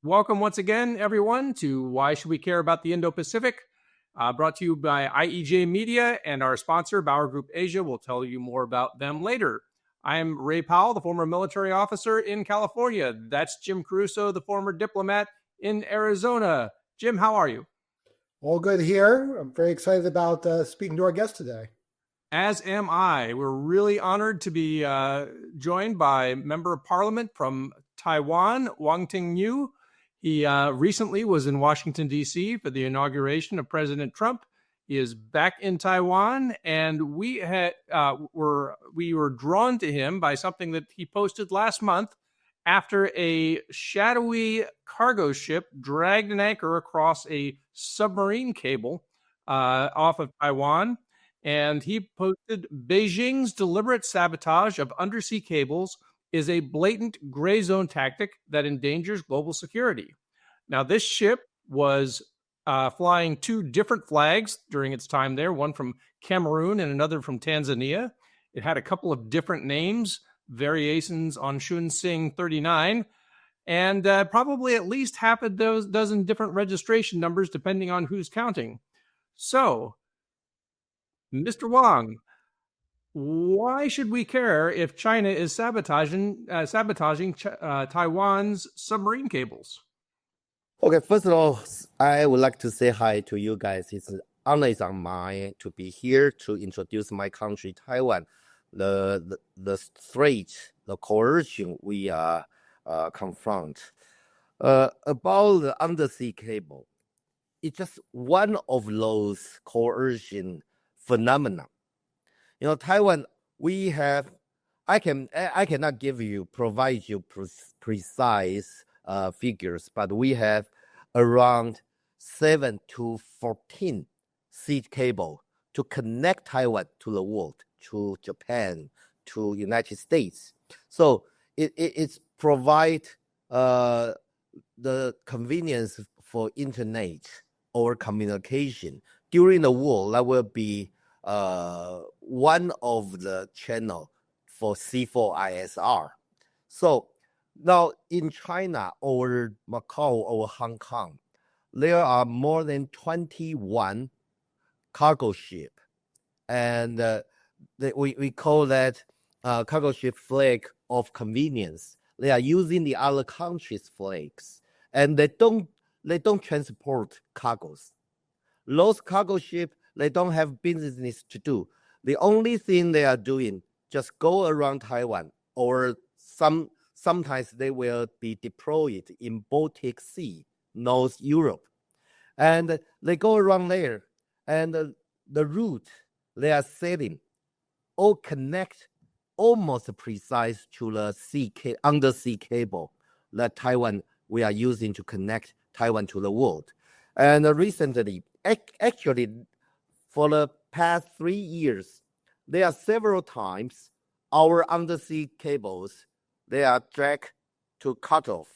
Welcome once again, everyone, to Why Should We Care About the Indo-Pacific? Brought to you by IEJ Media and our sponsor, Bauer Group Asia. We'll tell you more about them later. I'm Ray Powell, the former military officer in California. That's Jim Caruso, the former diplomat in Arizona. Jim, how are you? All good here. I'm very excited about speaking to our guest today. As am I. We're really honored to be joined by Member of Parliament from Taiwan, Wang Ting-yu. He recently was in Washington, D.C. for the inauguration of President Trump. He is back in Taiwan, and we were drawn to him by something that he posted last month after a shadowy cargo ship dragged an anchor across a submarine cable off of Taiwan. And he posted, Beijing's deliberate sabotage of undersea cables is a blatant gray zone tactic that endangers global security. Now, this ship was flying two different flags during its time there, one from Cameroon and another from Tanzania. It had a couple of different names, variations on Shun Sing 39, and probably at least half a dozen different registration numbers, depending on who's counting. So, Mr. Wang, why should we care if China is sabotaging Taiwan's submarine cables? Okay, first of all, I would like to say hi to you guys. It's an honor is on mine to be here to introduce my country, Taiwan. The Strait, the coercion we confront. About the undersea cable, it's just one of those coercion phenomena. You know, Taiwan, we have, I cannot provide you precise figures, but we have around 7 to 14 sea cable to connect Taiwan to the world, to Japan, to United States. So it's provide the convenience for internet or communication. During the war, that will be one of the channel for C4ISR. So now in China or Macau or Hong Kong, there are more than 21 cargo ship, and we call that cargo ship flag of convenience. They are using the other countries' flags, and they don't transport cargos. Those cargo ships, they don't have business to do. The only thing they are doing, just go around Taiwan, or sometimes they will be deployed in Baltic Sea, North Europe. And they go around there, and the route they are sailing all connect almost precise to the undersea cable that Taiwan we are using to connect Taiwan to the world. And recently, actually, for the past 3 years, there are several times our undersea cables they are dragged to cut off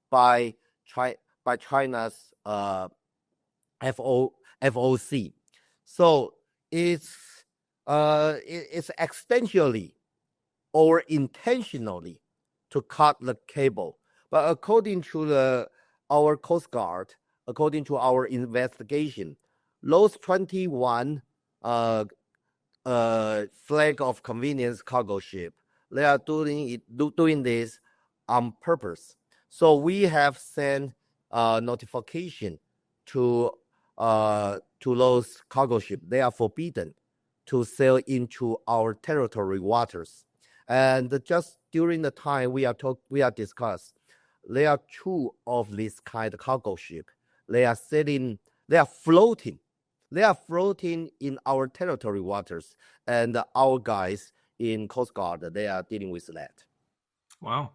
by China's FOC. So it's extensionally or intentionally to cut the cable. But according to our Coast Guard, according to our investigation, those 21 flag of convenience cargo ship, they are doing this on purpose. So we have sent notification to those cargo ships. They are forbidden to sail into our territory waters. And just during the time we are discussed, there are two of this kind of cargo ship. They are floating in our territory waters, and our guys in Coast Guard, they are dealing with that. Wow.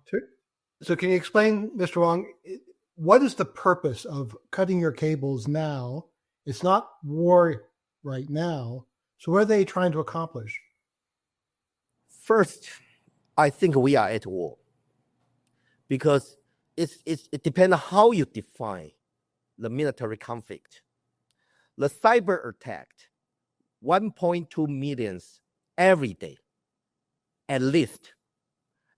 So can you explain, Mr. Wang, what is the purpose of cutting your cables now? It's not war right now. So what are they trying to accomplish? First, I think we are at war, because it depends on how you define the military conflict. The cyber attack, 1.2 million every day, at least.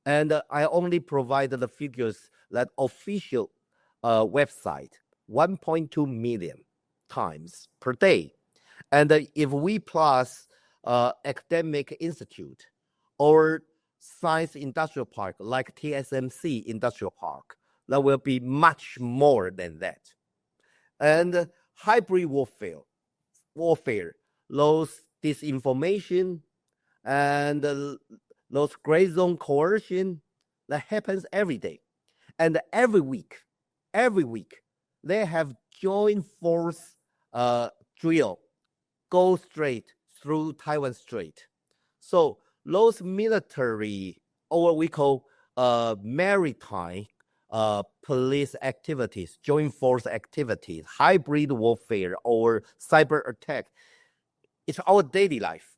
And I only provide the figures that official website 1.2 million times per day. And if we plus academic institute or science industrial park like TSMC industrial park, that will be much more than that. And hybrid warfare, those disinformation and those gray zone coercion, that happens every day. And every week, they have joint force drill go straight through Taiwan Strait. So those military, or we call maritime police activities, joint force activities, hybrid warfare, or cyber attack, it's our daily life.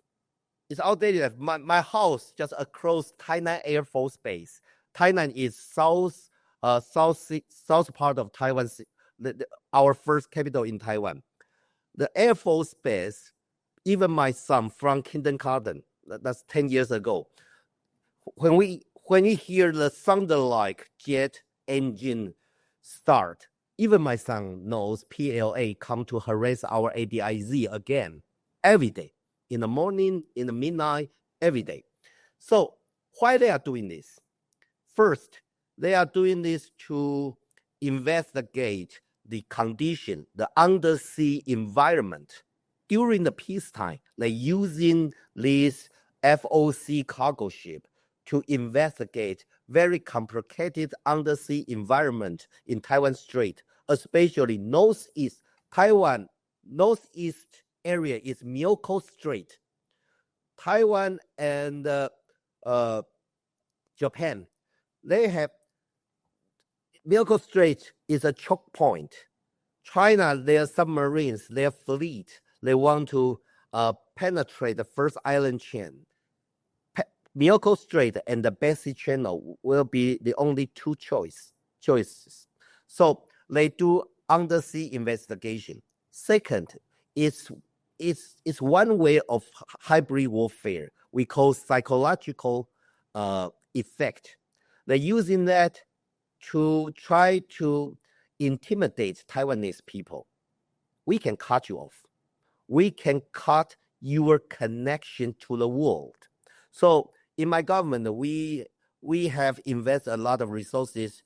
It's our daily life. My house just across Tainan Air Force Base. Tainan is south part of Taiwan, our first capital in Taiwan. The Air Force Base, even my son from kindergarten, that's 10 years ago, when we hear the thunder like jet engine start, even my son knows PLA come to harass our ADIZ again every day, in the morning, in the midnight, every day. So why they are doing this? First, they are doing this to investigate the condition, the undersea environment. During the peacetime, they're using this FOC cargo ship to investigate very complicated undersea environment in Taiwan Strait, especially northeast. Taiwan, northeast area is Miyako Strait. Taiwan and Japan, they have Miyako Strait is a choke point. China, their submarines, their fleet, they want to penetrate the first island chain. Miyako Strait and the Bessy Channel will be the only two choices. So they do undersea investigation. Second, it's one way of hybrid warfare we call psychological effect. They're using that to try to intimidate Taiwanese people. We can cut you off. We can cut your connection to the world. So in my government, we have invested a lot of resources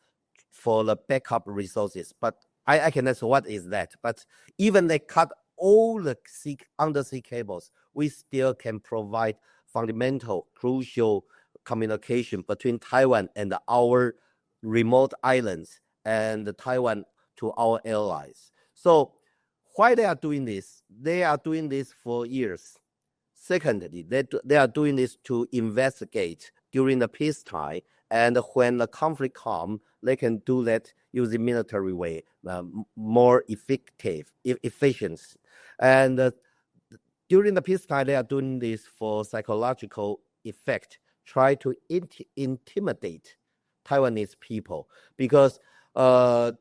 for the backup resources. But I can ask, what is that? But even they cut all the undersea cables, we still can provide fundamental, crucial communication between Taiwan and our remote islands and Taiwan to our allies. So why they are doing this? They are doing this for years. Secondly, they are doing this to investigate during the peacetime, and when the conflict comes, they can do that using military way, more efficient. And during the peacetime, they are doing this for psychological effect, try to intimidate Taiwanese people, because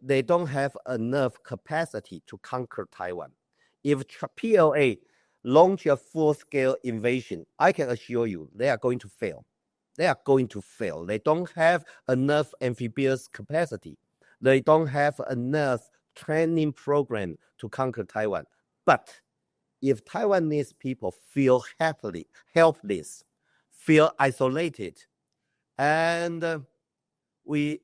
they don't have enough capacity to conquer Taiwan. If PLA launch a full-scale invasion, I can assure you they are going to fail. They are going to fail. They don't have enough amphibious capacity. They don't have enough training program to conquer Taiwan. But if Taiwanese people feel helpless, feel isolated, and if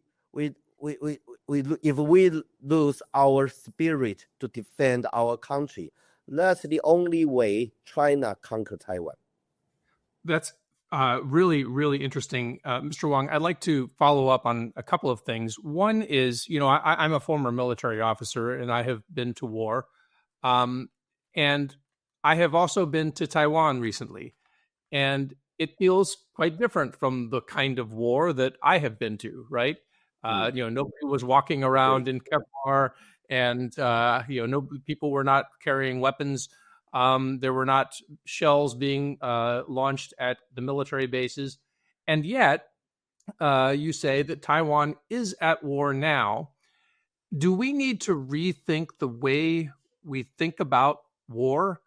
we lose our spirit to defend our country, that's the only way China conquer Taiwan. That's really, really interesting. Mr. Wang, I'd like to follow up on a couple of things. One is, I'm a former military officer, and I have been to war. And I have also been to Taiwan recently. And it feels quite different from the kind of war that I have been to, right? Nobody was walking around in Kevlar, and no people were not carrying weapons. There were not shells being launched at the military bases, and yet you say that Taiwan is at war now. Do we need to rethink the way we think about war?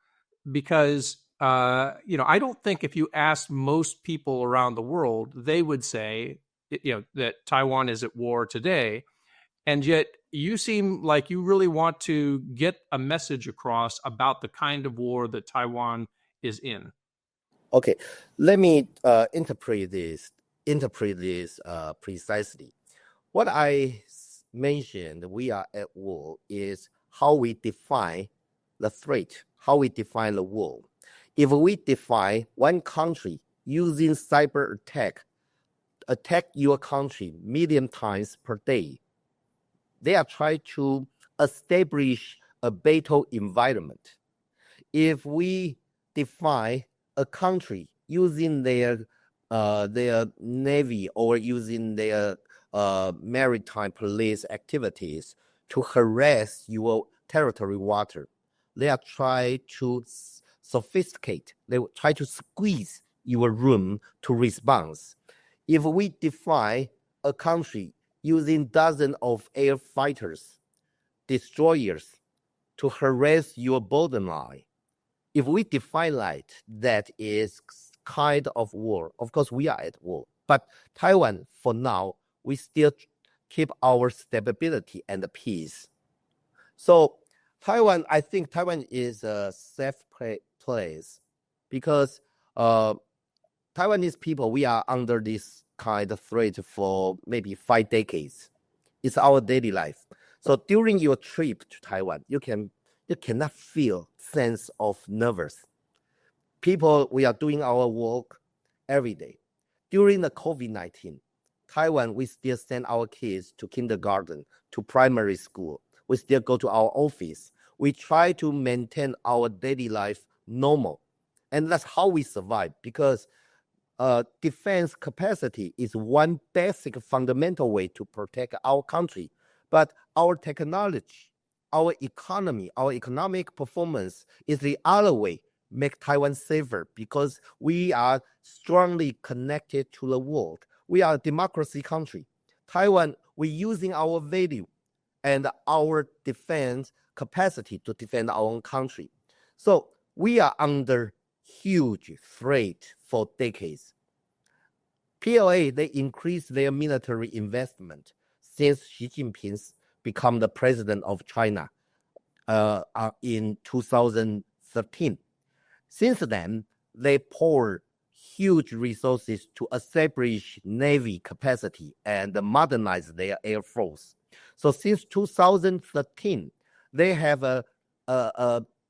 Because I don't think if you ask most people around the world, they would say that Taiwan is at war today. And yet you seem like you really want to get a message across about the kind of war that Taiwan is in. Okay, let me interpret this precisely. What I mentioned, we are at war, is how we define the threat, how we define the war. If we define one country using cyber attack your country million times per day, they are trying to establish a battle environment. If we define a country using their navy or using their maritime police activities to harass your territory water, they are trying to sophisticate. They will try to squeeze your room to response. If we define a country using dozens of air fighters, destroyers to harass your borderline, if we define that is kind of war. Of course, we are at war. But Taiwan, for now, we still keep our stability and peace. So Taiwan, I think Taiwan is a safe place because Taiwanese people, we are under this kind of threat for maybe 5 decades. It's our daily life. So during your trip to Taiwan, you cannot feel sense of nervous. People, we are doing our work every day. During the COVID-19, Taiwan, we still send our kids to kindergarten, to primary school. We still go to our office. We try to maintain our daily life normal. And that's how we survive, because defense capacity is one basic fundamental way to protect our country. But our technology, our economy, our economic performance is the other way make Taiwan safer, because we are strongly connected to the world. We are a democracy country. Taiwan, we're using our value and our defense capacity to defend our own country. So we are under huge threat for decades. PLA, they increased their military investment since Xi Jinping became the president of China in 2013. Since then, they poured huge resources to establish Navy capacity and modernize their Air Force. So since 2013, they have a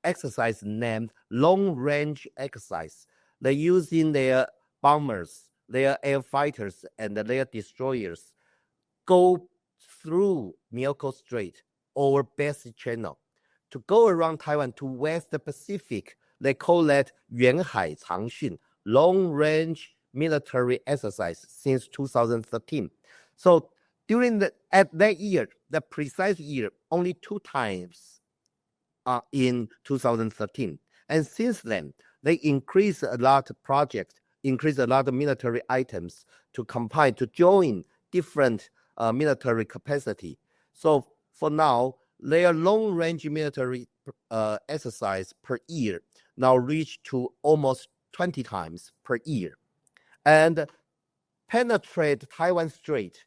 exercise named Long Range Exercise. They're using their bombers, their air fighters, and their destroyers go through Miyako Strait or Basic Channel to go around Taiwan to West Pacific. They call that 远海长训, long range military exercise since 2013. So during at that year, the precise year, only 2 times in 2013. And since then, they increased a lot of projects, increased a lot of military items to combine, to join different military capacity. So for now, their long-range military exercise per year now reach to almost 20 times per year. And penetrate Taiwan Strait,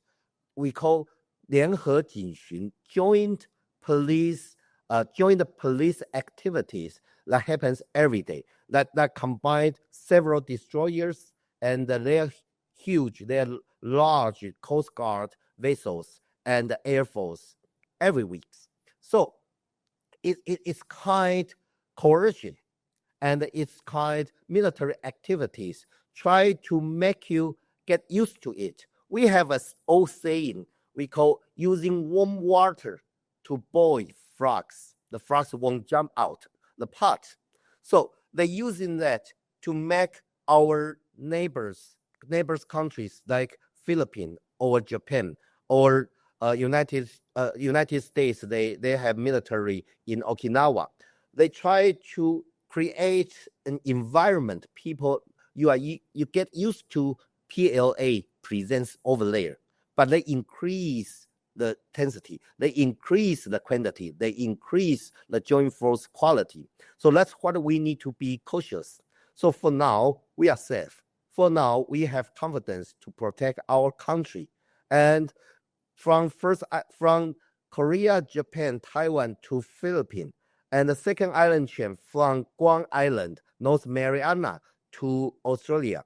we call 联合警巡, joint police activities that happens every day, that combine several destroyers and their large Coast Guard vessels and Air Force every week. So it's kind coercion and it's kind military activities. Try to make you get used to it. We have an old saying we call using warm water to boil frogs. The frogs won't jump out the pot. So they're using that to make our neighbors countries like Philippines or Japan or United States, they have military in Okinawa. They try to create an environment. People, you get used to PLA presence over there, but they increase the intensity, they increase the quantity, they increase the joint force quality. So that's what we need to be cautious. So for now, we are safe. For now, we have confidence to protect our country. And from Korea, Japan, Taiwan to Philippines, and the second island chain from Guam Island, North Mariana to Australia.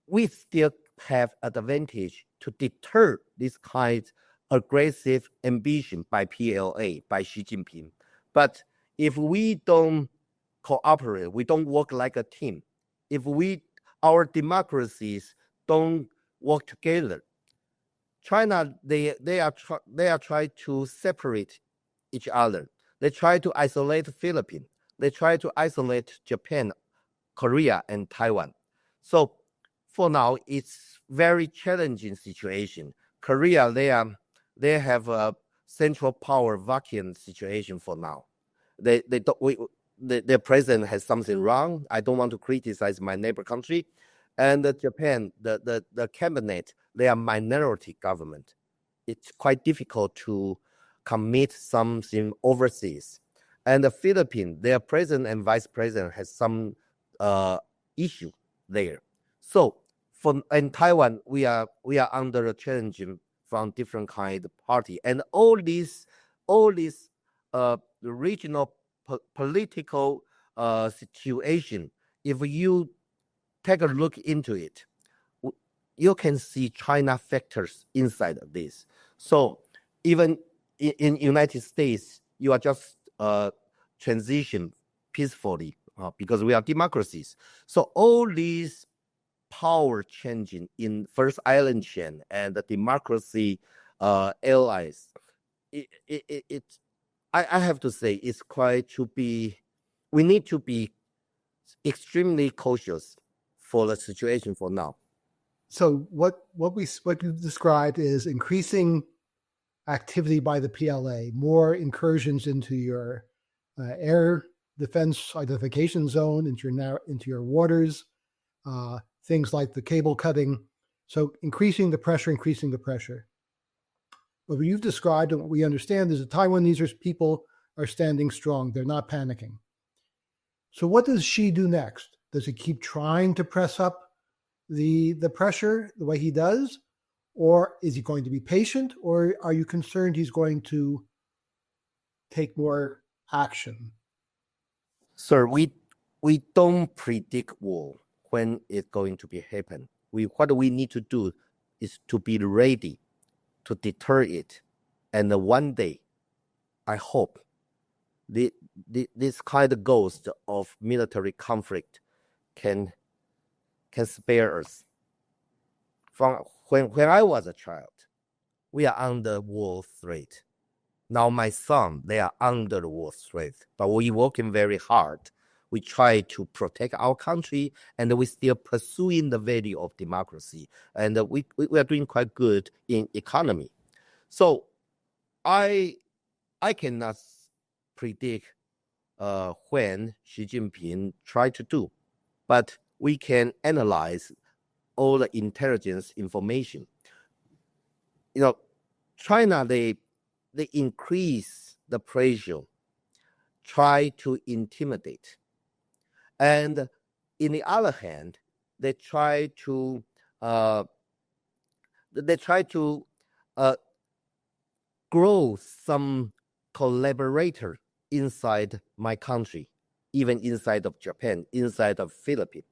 We still have advantage to deter this kind of aggressive ambition by PLA, by Xi Jinping. But if we don't cooperate, we don't work like a team, if our democracies don't work together, China, they are trying to separate each other. They try to isolate Philippines. They try to isolate Japan, Korea, and Taiwan. So for now, it's very challenging situation. Korea, they have a central power vacuum situation for now. Their president has something wrong. I don't want to criticize my neighbor country. And Japan, the cabinet, they are minority government. It's quite difficult to commit something overseas. And the Philippines, their president and vice president has some issue there. So in Taiwan, we are under a challenge from different kind of party, and all these regional political situation. If you take a look into it, you can see China factors inside of this. So even in United States, you are just transition peacefully because we are democracies. So all these power changing in first island chain and the democracy allies, I have to say it's we need to be extremely cautious for the situation for now. So what you described is increasing activity by the PLA, more incursions into your air defense identification zone, into your waters, things like the cable cutting. So increasing the pressure. But what you've described and what we understand is the Taiwanese people are standing strong. They're not panicking. So what does Xi do next? Does he keep trying to press up the pressure the way he does? Or is he going to be patient? Or are you concerned he's going to take more action? Sir, we don't predict war when it's going to be happen. What we need to do is to be ready to deter it. And one day, I hope this kind of ghost of military conflict can spare us. From when I was a child, we are under war threat. Now my son, they are under the war threat, but we working very hard. We try to protect our country, and we still pursuing the value of democracy, and we are doing quite good in economy. So I cannot predict when Xi Jinping try to do, but we can analyze all the intelligence information. China, they increase the pressure, try to intimidate. And in the other hand, they try to grow some collaborator inside my country, even inside of Japan, inside of Philippines.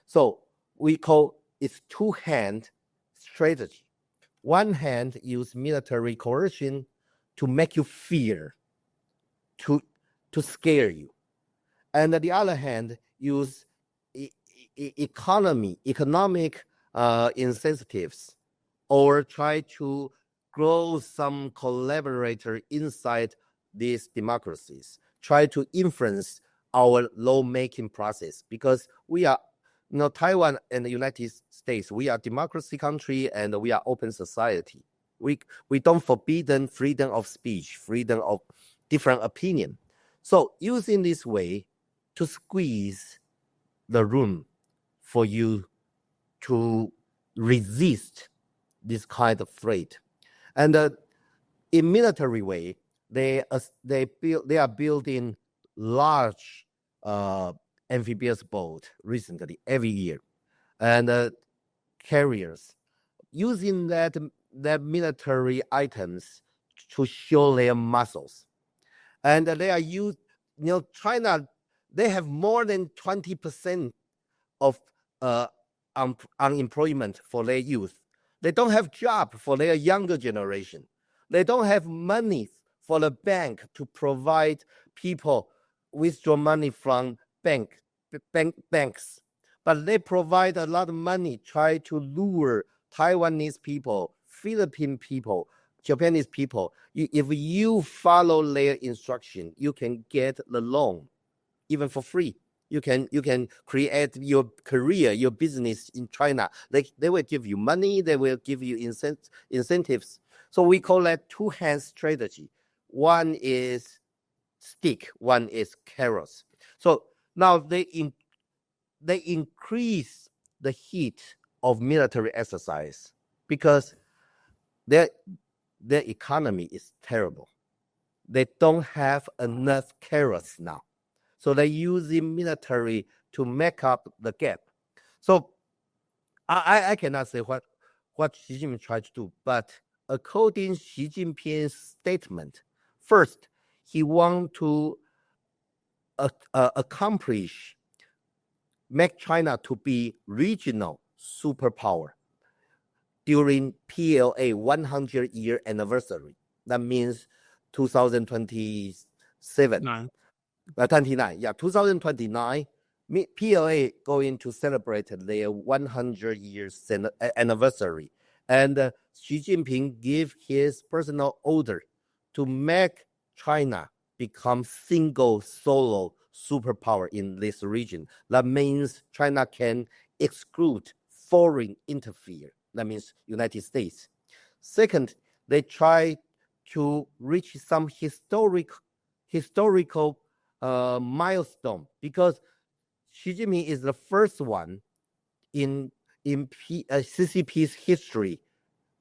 So we call it two-hand strategy. One hand use military coercion to make you fear, to scare you. And the other hand use economic incentives, or try to grow some collaborator inside these democracies, try to influence our law-making process, because we are, Taiwan and the United States, we are democracy country and we are open society. We don't forbidden freedom of speech, freedom of different opinion. So using this way to squeeze the room for you to resist this kind of threat. And in military way, they are building large amphibious boat recently every year, and carriers using that military items to show their muscles. And they are used, China, they have more than 20% of unemployment for their youth. They don't have job for their younger generation. They don't have money for the bank to provide people withdraw money from banks. But they provide a lot of money, try to lure Taiwanese people, Philippine people, Japanese people. If you follow their instruction, you can get the loan, even for free. You can create your career, your business in China. They will give you money. They will give you incentives. So we call that two-hand strategy. One is stick, one is carrots. So now they increase the heat of military exercise because their economy is terrible. They don't have enough carrots now. So they use the military to make up the gap. So I cannot say what Xi Jinping tried to do, but according to Xi Jinping's statement, first, he wants to make China to be regional superpower during PLA 100-year anniversary. That means 2027. 29, 2029, PLA going to celebrate their 100 years anniversary. And Xi Jinping gave his personal order to make China become single solo superpower in this region. That means China can exclude foreign interfere. That means United States. Second, they try to reach some historical milestone because Xi Jinping is the first one in CCP's history,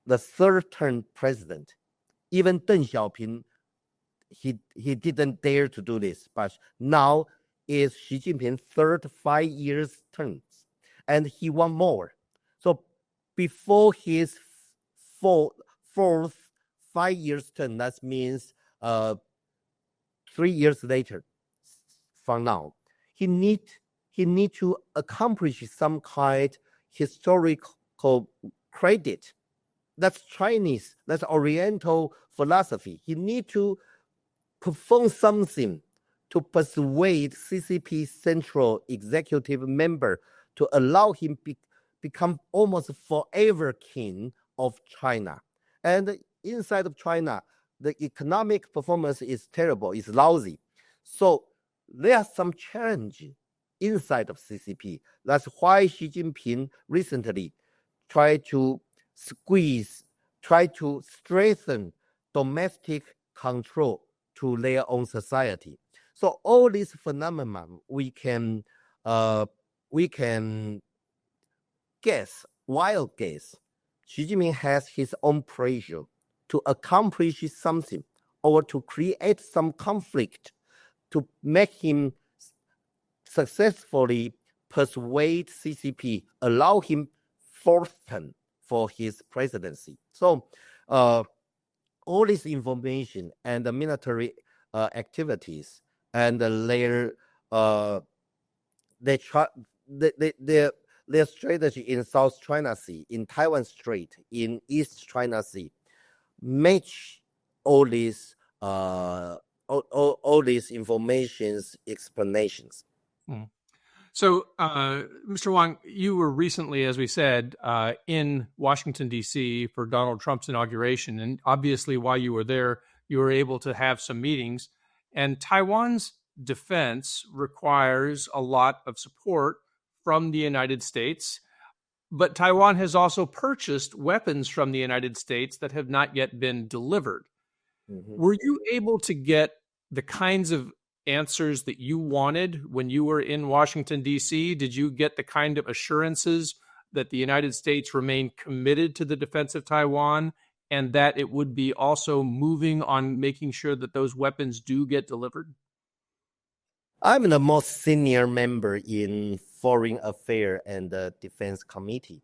the third term president. Even Deng Xiaoping, he didn't dare to do this, but now is Xi Jinping's third 5 years term, and he want more. So before his fourth 5 years term, that means 3 years later from now, he need to accomplish some kind historical credit. That's Chinese, that's Oriental philosophy. He need to perform something to persuade CCP central executive member to allow him become almost forever king of China. And inside of China, the economic performance is terrible, it's lousy. So there are some challenges inside of CCP. That's why Xi Jinping recently tried to strengthen domestic control to their own society. So all these phenomena we can wild guess. Xi Jinping has his own pressure to accomplish something or to create some conflict to make him successfully persuade CCP, allow him fourth term for his presidency. So all this information and the military activities and their strategy in South China Sea, in Taiwan Strait, in East China Sea, match all these informations explanations. So, Mr. Wang, you were recently, as we said, in Washington, D.C. for Donald Trump's inauguration. And obviously, while you were there, you were able to have some meetings. And Taiwan's defense requires a lot of support from the United States. But Taiwan has also purchased weapons from the United States that have not yet been delivered. Mm-hmm. Were you able to get the kinds of answers that you wanted when you were in Washington, D.C.? Did you get the kind of assurances that the United States remained committed to the defense of Taiwan and that it would be also moving on making sure that those weapons do get delivered? I'm the most senior member in Foreign Affairs and the Defense Committee.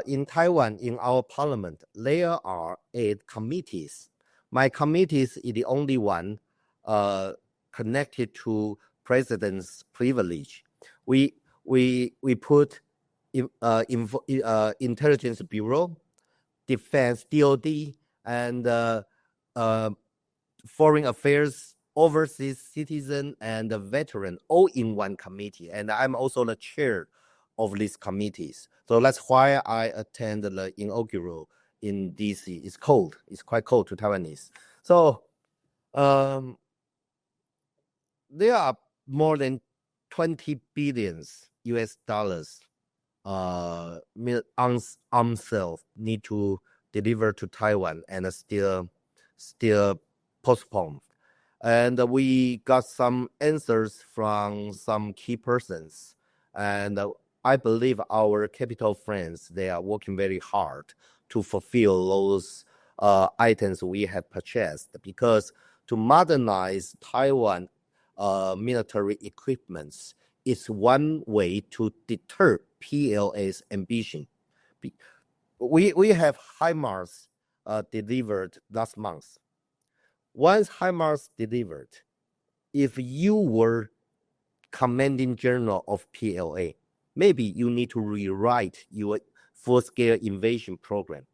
In Taiwan, in our parliament, there are 8 committees. my committee is the only one connected to president's privilege. We put intelligence bureau, defense DOD, and foreign affairs, overseas citizen, and veteran all in one committee. And I'm also the chair of these committees. So that's why I attend the inaugural in DC. It's cold. It's quite cold to Taiwanese. So there are more than 20 billions US dollars arms sales need to deliver to Taiwan and still postponed. And we got some answers from some key persons. And I believe our capital friends, they are working very hard to fulfill those items we have purchased, because to modernize Taiwan military equipments is one way to deter PLA's ambition. We have HIMARS delivered last month. Once HIMARS delivered, if you were commanding general of PLA, maybe you need to rewrite your full-scale invasion program.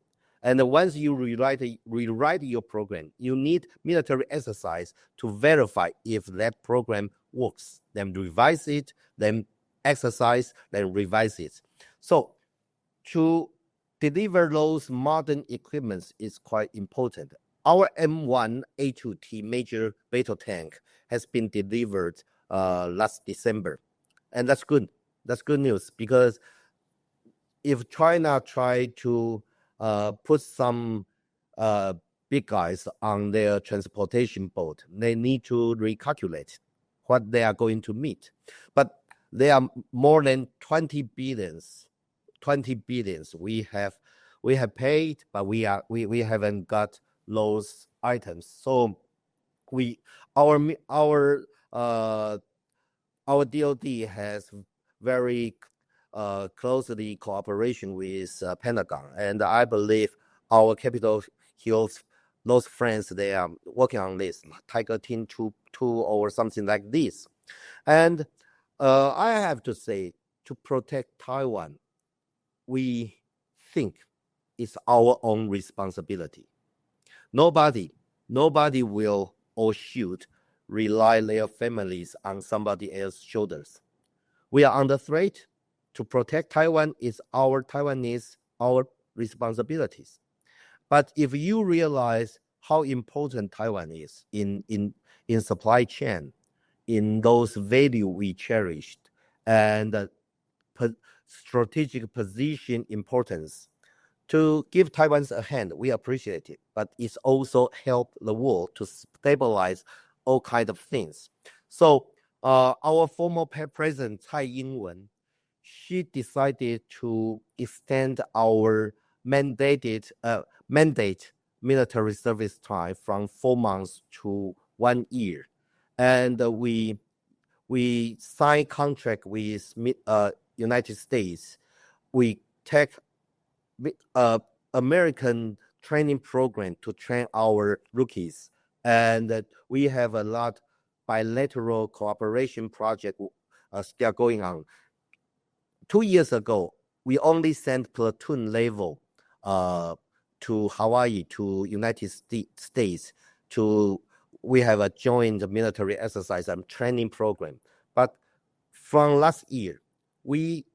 And once you rewrite your program, you need military exercise to verify if that program works. Then revise it, then exercise, then revise it. So to deliver those modern equipments is quite important. Our M1A2T major battle tank has been delivered last December. And that's good. That's good news, because if China tried to put some big guys on their transportation boat, they need to recalculate what they are going to meet. But there are more than 20 billions we have paid, but we haven't got those items. So our DOD has very closely cooperation with Pentagon, and I believe our Capitol Hill's those friends, they are working on this Tiger Team 2 or something like this. And I have to say, to protect Taiwan, we think it's our own responsibility. Nobody will or should rely their families on somebody else's shoulders. We are under threat. To protect Taiwan is our Taiwanese, our responsibilities. But if you realize how important Taiwan is in supply chain, in those value we cherished, and strategic position importance, to give Taiwan a hand, we appreciate it. But it's also helped the world to stabilize all kinds of things. So our former president, Tsai Ing-wen, she decided to extend our mandate military service time from 4 months to 1 year. And we signed contract with United States. We take American training program to train our rookies. And we have a lot bilateral cooperation project still going on. 2 years ago, we only sent platoon level to Hawaii, to United States. We have a joint military exercise and training program. But from last year, we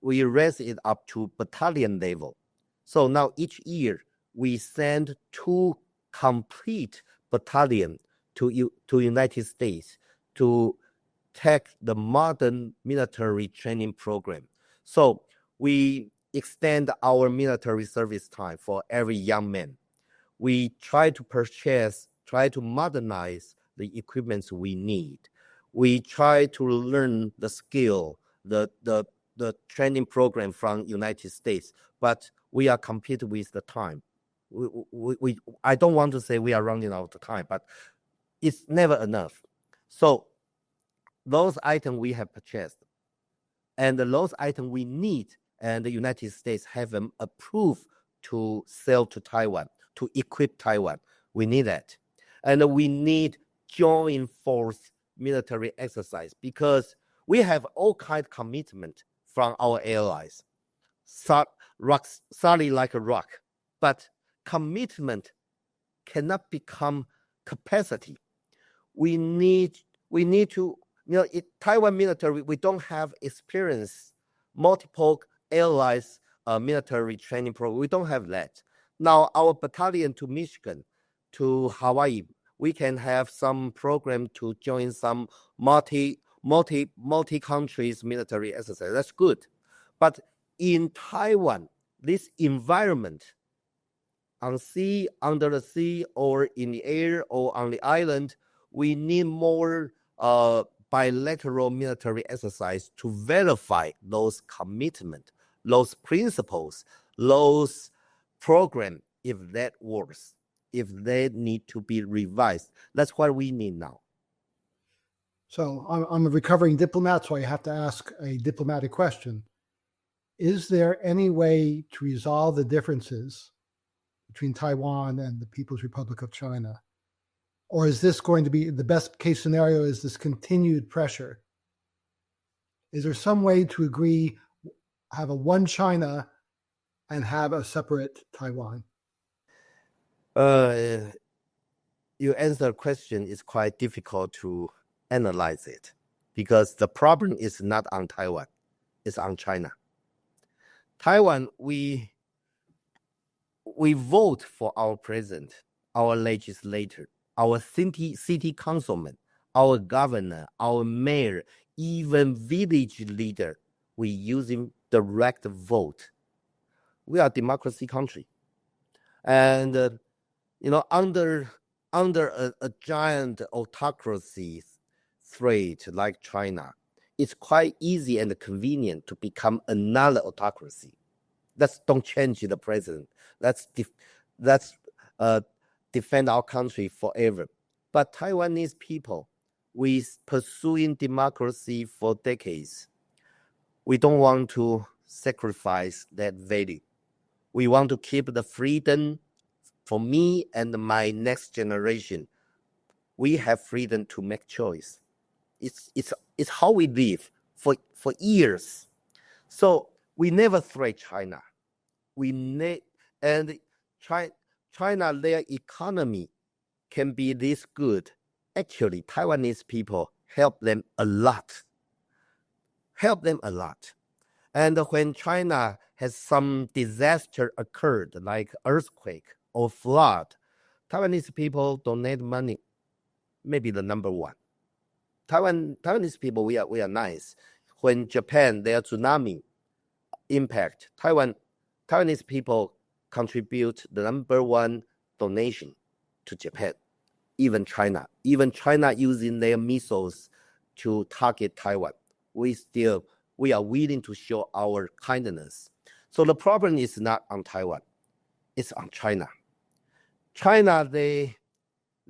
raised it up to battalion level. So now each year, we send 2 complete battalion to United States to take the modern military training program. So we extend our military service time for every young man. We try to modernize the equipments we need. We try to learn the skill, the training program from United States, but we are competing with the time. I don't want to say we are running out of time, but it's never enough. So those items we have purchased, and those items we need, and the United States have them approved to sell to Taiwan, to equip Taiwan. We need that. And we need joint force military exercise because we have all kind of commitment from our allies. Solid like a rock. But commitment cannot become capacity. We need to, Taiwan military, we don't have experience, multiple allies military training program. We don't have that. Now our battalion to Michigan, to Hawaii, we can have some program to join some multi countries military exercise. That's good. But in Taiwan, this environment on sea, under the sea, or in the air, or on the island, we need more bilateral military exercise to verify those commitment, those principles, those program, if that works, if they need to be revised. That's what we need now. So I'm a recovering diplomat, so I have to ask a diplomatic question. Is there any way to resolve the differences between Taiwan and the People's Republic of China? Or is this going to be the best case scenario? Is this continued pressure? Is there some way to agree, have a one China and have a separate Taiwan? Your answer question is quite difficult to analyze it because the problem is not on Taiwan, it's on China. Taiwan, we vote for our president, our legislator, our city councilman, our governor, our mayor, even village leader. We using direct vote. We are a democracy country, and under a giant autocracy threat like China, it's quite easy and convenient to become another autocracy. Let's don't change the president. Let's defend our country forever. But Taiwanese people, we pursuing democracy for decades. We don't want to sacrifice that value. We want to keep the freedom for me and my next generation. We have freedom to make choice. It's how we live for years. So we never threat China. China, their economy can be this good. Actually, Taiwanese people help them a lot. And when China has some disaster occurred, like earthquake or flood, Taiwanese people donate money, maybe the number one. Taiwanese people, we are nice. When Japan, their tsunami impact, Taiwanese people contribute the number one donation to Japan. Even China using their missiles to target Taiwan. We are willing to show our kindness. So the problem is not on Taiwan, it's on China. China, they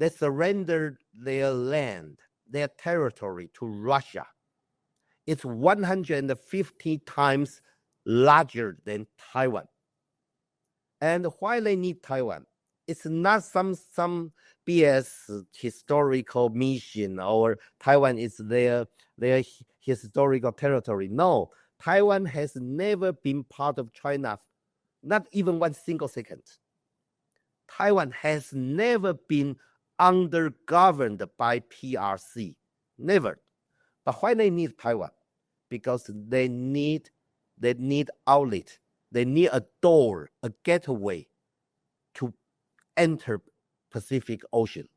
surrendered their land, their territory to Russia. It's 150 times larger than Taiwan. And why they need Taiwan? It's not some BS historical mission or Taiwan is their historical territory. No, Taiwan has never been part of China, not even one single second. Taiwan has never been under-governed by PRC, never. But why they need Taiwan? Because they need outlet. They need a door, a gateway to enter Pacific Ocean.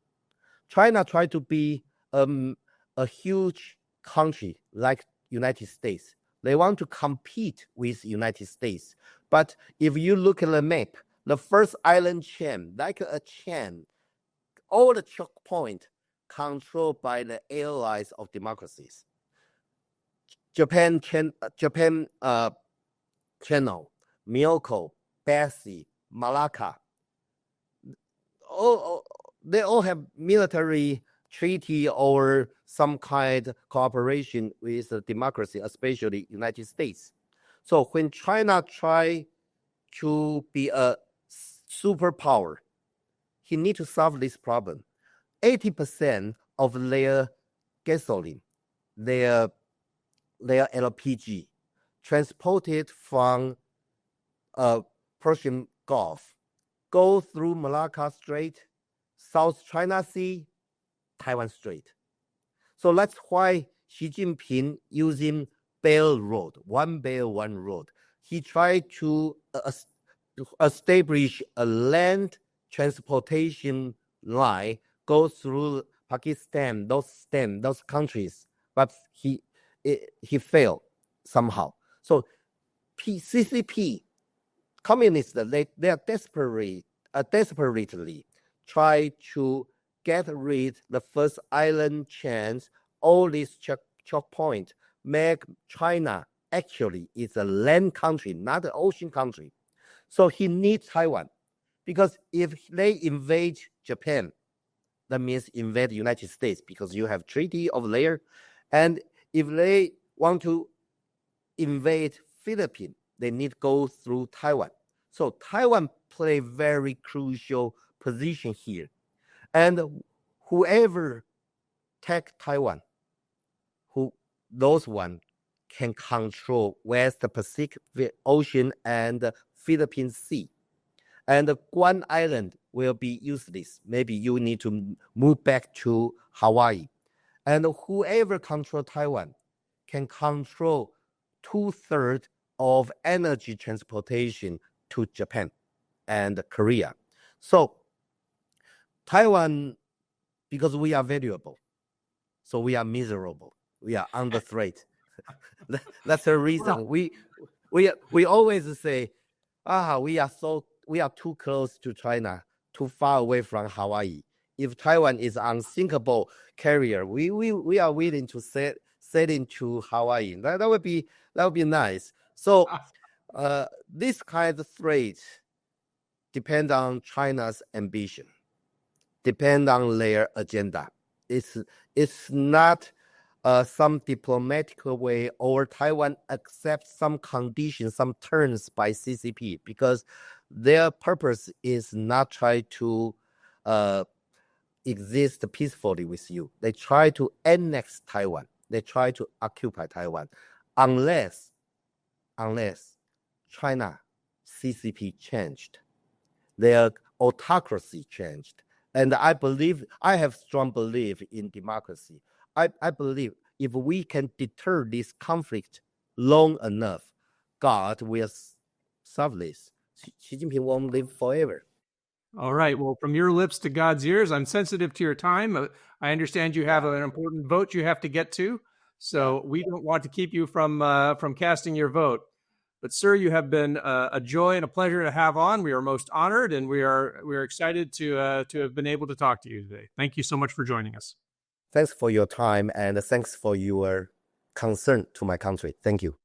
China tried to be a huge country like United States. They want to compete with United States. But if you look at the map, the first island chain, like a chain, all the choke point controlled by the allies of democracies. Japan Channel, Miyako, Bessie, Malacca. They all have military treaty or some kind of cooperation with the democracy, especially United States. So when China try to be a superpower, he need to solve this problem. 80% of their gasoline, their LPG, transported from Persian Gulf, go through Malacca Strait, South China Sea, Taiwan Strait. So that's why Xi Jinping using Belt Road, one belt, one road. He tried to establish a land transportation line, go through Pakistan, those countries, but he failed somehow. So CCP, communists, they are desperately try to get rid the first island chains, all these checkpoints, make China actually is a land country, not an ocean country. So he needs Taiwan, because if they invade Japan, that means invade the United States, because you have treaty over there. And if they want to invade Philippines, they need to go through Taiwan. So Taiwan play very crucial position here. And whoever take Taiwan, those one can control West Pacific Ocean and Philippine Sea. And Guam Island will be useless. Maybe you need to move back to Hawaii. And whoever control Taiwan can control 2/3 of energy transportation to Japan and Korea. So Taiwan, because we are valuable, so we are miserable. We are under threat. That's the reason we always say, we are too close to China, too far away from Hawaii. If Taiwan is unthinkable carrier, we are willing to sail into Hawaii. That would be nice. So this kind of threat depend on China's ambition, depend on their agenda. It's not some diplomatic way, or Taiwan accept some conditions, some terms by CCP, because their purpose is not try to exist peacefully with you. They try to annex Taiwan. They try to occupy Taiwan, unless China CCP changed, their autocracy changed. And I have strong belief in democracy. I believe if we can deter this conflict long enough, God will solve this. Xi Jinping won't live forever. All right. Well, from your lips to God's ears, I'm sensitive to your time. I understand you have an important vote you have to get to, so we don't want to keep you from casting your vote. But sir, you have been a joy and a pleasure to have on. We are most honored, and we are excited to have been able to talk to you today. Thank you so much for joining us. Thanks for your time, and thanks for your concern to my country. Thank you.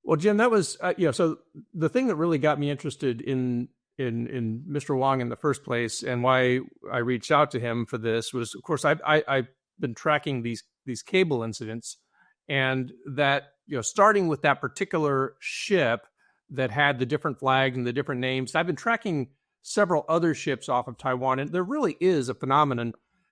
Well, Jim, that was so the thing that really got me interested in Mr. Wang in the first place, and why I reached out to him for this, was, of course, I've been tracking these cable incidents, and that, starting with that particular ship that had the different flags and the different names. I've been tracking several other ships off of Taiwan, and there really is a phenomenon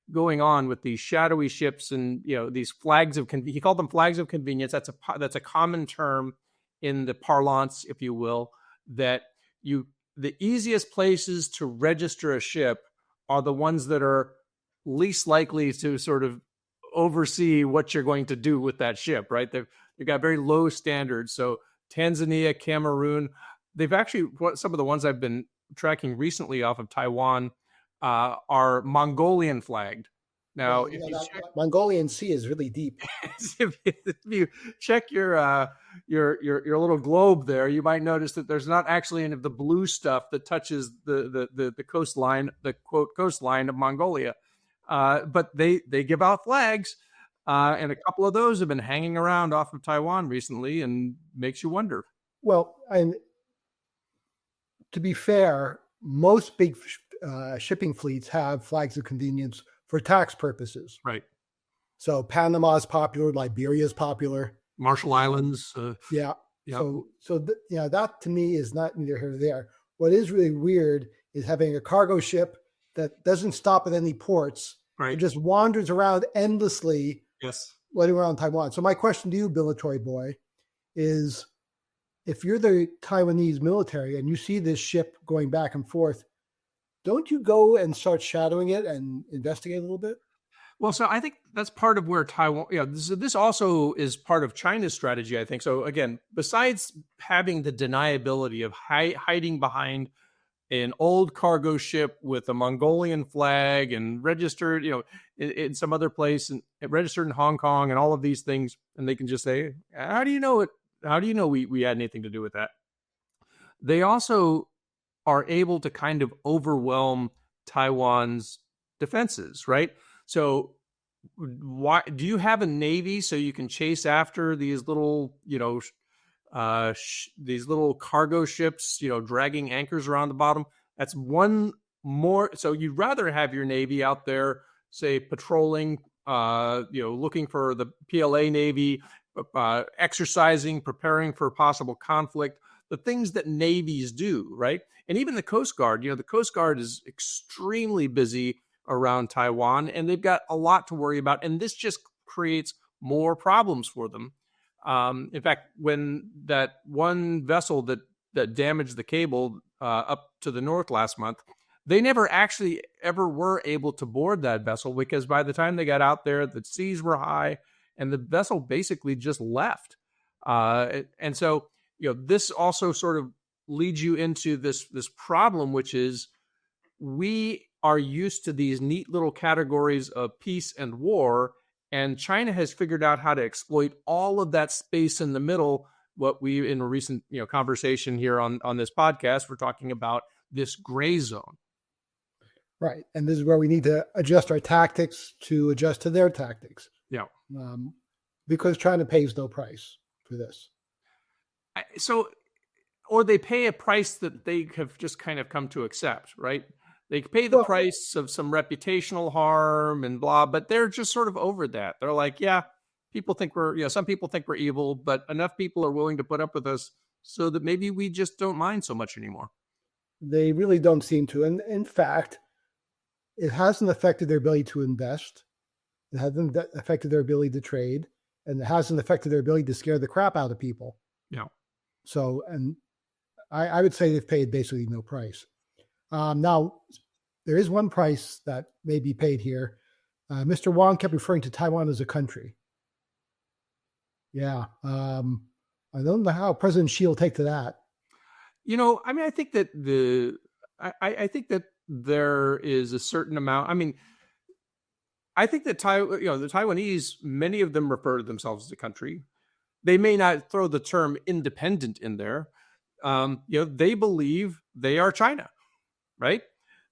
going on with these shadowy ships and these flags of he called them flags of convenience. That's a common term in the parlance, if you will, that the easiest places to register a ship are the ones that are least likely to sort of oversee what you're going to do with that ship, right? They've got very low standards. So Tanzania, Cameroon, they've actually, some of the ones I've been tracking recently off of Taiwan are Mongolian flagged. Now, if you check, Mongolian Sea is really deep. if you check your little globe there, you might notice that there's not actually any of the blue stuff that touches the coastline, the quote coastline of Mongolia. But they give out flags, and a couple of those have been hanging around off of Taiwan recently, and makes you wonder. Well, and to be fair, most big shipping fleets have flags of convenience for tax purposes. Right. So Panama is popular, Liberia is popular, Marshall Islands. Yeah. Yep. That to me is not neither here nor there. What is really weird is having a cargo ship that doesn't stop at any ports. Right. It just wanders around endlessly, Yes. running around Taiwan. So my question to you, military boy, is if you're the Taiwanese military and you see this ship going back and forth, don't you go and start shadowing it and investigate a little bit? Well, so I think that's part of where Taiwan, this also is part of China's strategy, I think. So again, besides having the deniability of hiding behind an old cargo ship with a Mongolian flag and registered, in some other place and registered in Hong Kong and all of these things, and they can just say, how do you know it? How do you know we had anything to do with that? They also are able to kind of overwhelm Taiwan's defenses, right? So why do you have a navy so you can chase after these little, these little cargo ships, dragging anchors around the bottom? That's one more. So you'd rather have your navy out there, say, patrolling, looking for the PLA navy, exercising, preparing for possible conflict, the things that navies do, right? And even the Coast Guard, the Coast Guard is extremely busy around Taiwan, and they've got a lot to worry about. And this just creates more problems for them. In fact, when that one vessel that damaged the cable up to the north last month, they never actually ever were able to board that vessel because by the time they got out there, the seas were high and the vessel basically just left. And so, this also sort of leads you into this problem, which is we are used to these neat little categories of peace and war, and China has figured out how to exploit all of that space in the middle. What we, in a recent conversation here on this podcast, we're talking about this gray zone. Right. And this is where we need to adjust our tactics to adjust to their tactics. Yeah. Because China pays no price for this. Or they pay a price that they have just kind of come to accept, right? They pay the price of some reputational harm and blah, but they're just sort of over that. They're like, yeah, people think some people think we're evil, but enough people are willing to put up with us so that maybe we just don't mind so much anymore. They really don't seem to. And in fact, it hasn't affected their ability to invest. It hasn't affected their ability to trade. And it hasn't affected their ability to scare the crap out of people. Yeah. So, and I would say they've paid basically no price. Now, there is one price that may be paid here. Mr. Wang kept referring to Taiwan as a country. Yeah. I don't know how President Xi will take to that. I think that I think that there is a certain amount. I think that the Taiwanese, many of them refer to themselves as a country. They may not throw the term independent in there. They believe they are China, right?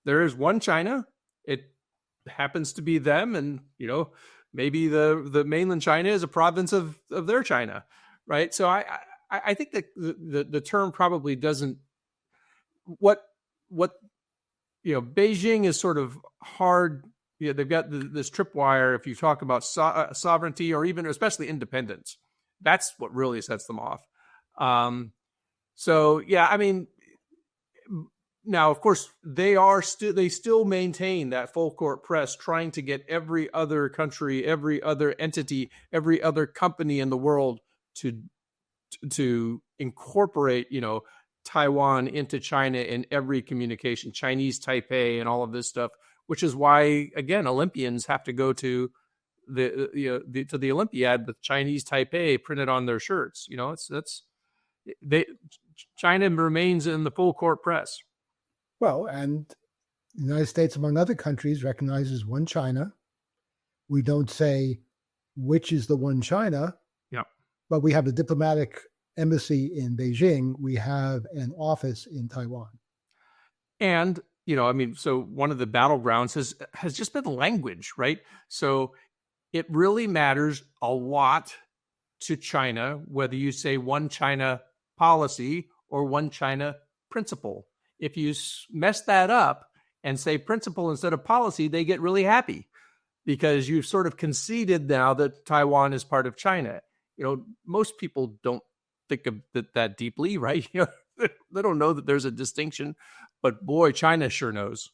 There is one China. It happens to be them, and maybe the mainland China is a province of their China, right? So I think that the term probably doesn't. What Beijing is sort of hard. They've got this tripwire. If you talk about sovereignty or even especially independence, that's what really sets them off. Now, of course, they still maintain that full court press, trying to get every other country, every other entity, every other company in the world to incorporate, Taiwan into China in every communication, Chinese Taipei and all of this stuff, which is why, again, Olympians have to go to the Olympiad with Chinese Taipei printed on their shirts. China remains in the full court press. Well, and the United States, among other countries, recognizes one China. We don't say which is the one China. Yeah. But we have a diplomatic embassy in Beijing. We have an office in Taiwan. And, so one of the battlegrounds has just been language, right? So it really matters a lot to China, whether you say one China policy or one China principle. If you mess that up and say principle instead of policy, they get really happy because you've sort of conceded now that Taiwan is part of China. Most people don't think of that deeply, right? They don't know that there's a distinction, but boy, China sure knows.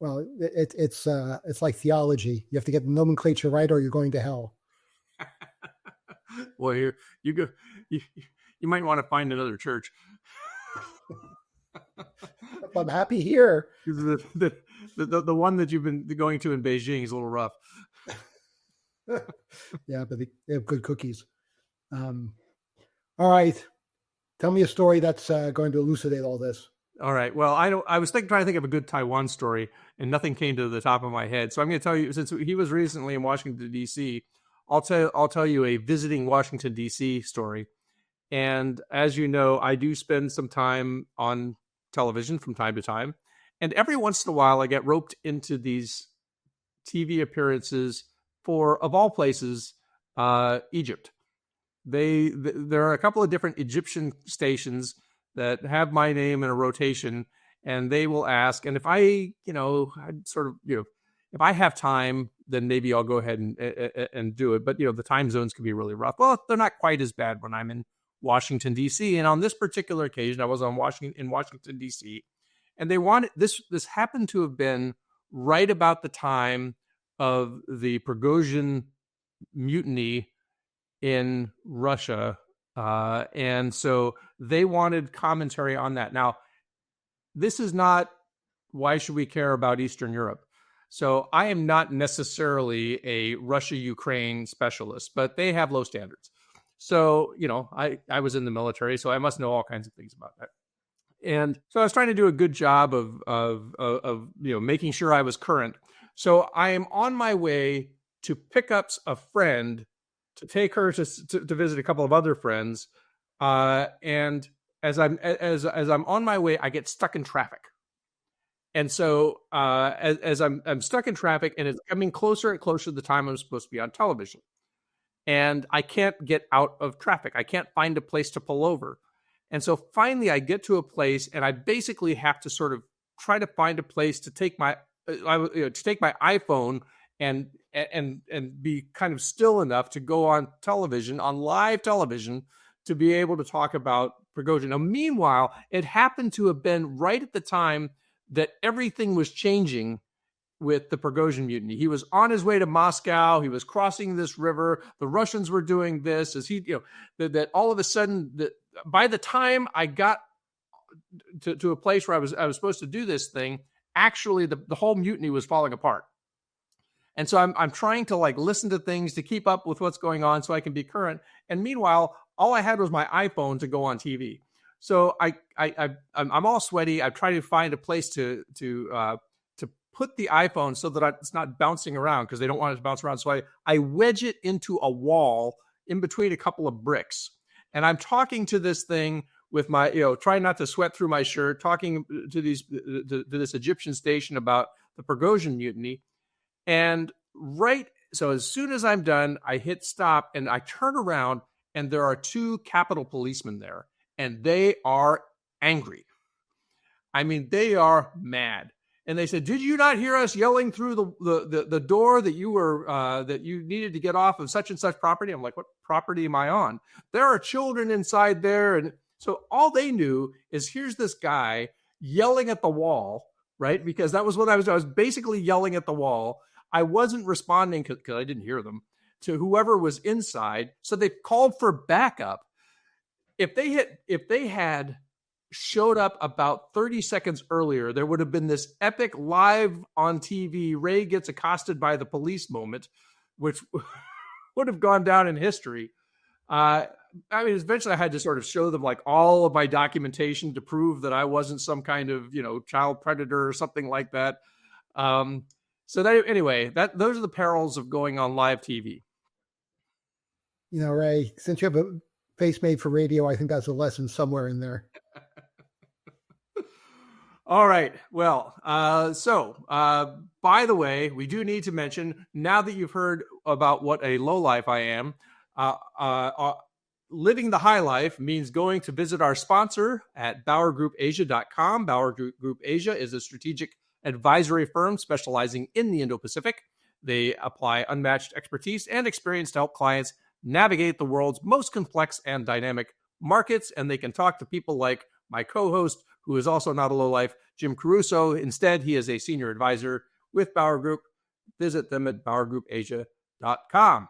Well, it's like theology. You have to get the nomenclature right, or you're going to hell. Well, here you go. You might want to find another church. I'm happy here. The one that you've been going to in Beijing is a little rough. Yeah, but they have good cookies. All right, tell me a story that's going to elucidate all this. All right. Well, I was trying to think of a good Taiwan story, and nothing came to the top of my head. So I'm going to tell you, since he was recently in Washington D.C., I'll tell you a visiting Washington D.C. story. And as you know, I do spend some time on television from time to time, and every once in a while, I get roped into these TV appearances for, of all places, Egypt. There are a couple of different Egyptian stations that have my name in a rotation, and they will ask, and if I if I have time, then maybe I'll go ahead and do it. But the time zones can be really rough. Well, they're not quite as bad when I'm in Washington D.C. And on this particular occasion, I was in Washington D.C. and they wanted this. This happened to have been right about the time of the Prigozhin mutiny in Russia. And so they wanted commentary on that. Now, this is not why should we care about Eastern Europe? So I am not necessarily a Russia-Ukraine specialist, but they have low standards. So, I was in the military, so I must know all kinds of things about that. And so I was trying to do a good job of making sure I was current. So I am on my way to pick up a friend to take her to visit a couple of other friends, and as I'm on my way, I get stuck in traffic, and so as I'm stuck in traffic, and it's coming closer and closer to the time I'm supposed to be on television, and I can't get out of traffic. I can't find a place to pull over, and so finally I get to a place, and I basically have to sort of try to find a place to take my iPhone and be kind of still enough to go on television, on live television, to be able to talk about Prigozhin. Now, meanwhile, it happened to have been right at the time that everything was changing with the Prigozhin mutiny. He was on his way to Moscow. He was crossing this river. The Russians were doing this as that all of a sudden, by the time I got to a place where I was supposed to do this thing, actually the whole mutiny was falling apart. And so I'm trying to listen to things to keep up with what's going on so I can be current. And meanwhile, all I had was my iPhone to go on TV. So I'm all sweaty. I try to find a place to put the iPhone so that it's not bouncing around, because they don't want it to bounce around. So I wedge it into a wall in between a couple of bricks. And I'm talking to this thing with my, trying not to sweat through my shirt, talking to this Egyptian station about the Prigozhin mutiny. And so as soon as I'm done, I hit stop and I turn around, and there are two Capitol policemen there, and they are angry. I mean, they are mad. And they said, "Did you not hear us yelling through the door that you were that you needed to get off of such and such property?" I'm like, "What property am I on? There are children inside there." And so all they knew is, here's this guy yelling at the wall, right? Because that was what I was basically yelling at the wall. I wasn't responding because I didn't hear them, to whoever was inside. So they called for backup. If they had showed up about 30 seconds earlier, there would have been this epic live on TV, Ray gets accosted by the police moment, which would have gone down in history. Eventually I had to sort of show them all of my documentation to prove that I wasn't some kind of, child predator or something like that. So those are the perils of going on live TV. Ray, since you have a face made for radio, I think that's a lesson somewhere in there. All right. Well, by the way, we do need to mention, now that you've heard about what a lowlife I am, living the high life means going to visit our sponsor at BauerGroupAsia.com. Bauer Group Asia is a strategic advisory firm specializing in the Indo-Pacific. They apply unmatched expertise and experience to help clients navigate the world's most complex and dynamic markets, and they can talk to people like my co-host, who is also not a lowlife, Jim Caruso. Instead, he is a senior advisor with Bauer Group. Visit them at BauerGroupAsia.com.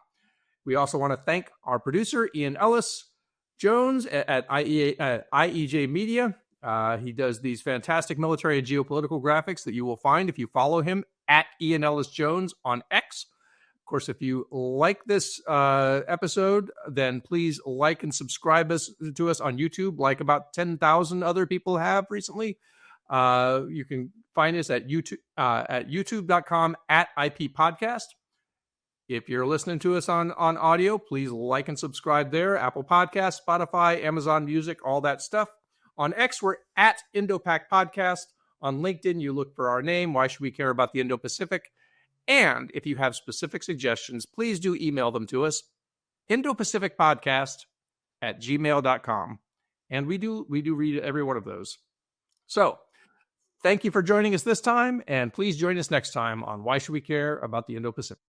We also want to thank our producer, Ian Ellis Jones at IEJ Media. He does these fantastic military and geopolitical graphics that you will find if you follow him at Ian Ellis Jones on X. Of course, if you like this episode, then please like and subscribe to us on YouTube, like about 10,000 other people have recently. You can find us at youtube.com at IP Podcast. If you're listening to us on audio, please like and subscribe there. Apple Podcasts, Spotify, Amazon Music, all that stuff. On X, we're at Indo-Pac Podcast. On LinkedIn, you look for our name. Why should we care about the Indo-Pacific? And if you have specific suggestions, please do email them to us, Indo-Pacific Podcast@gmail.com. And we do read every one of those. So thank you for joining us this time, and please join us next time on Why Should We Care About the Indo-Pacific?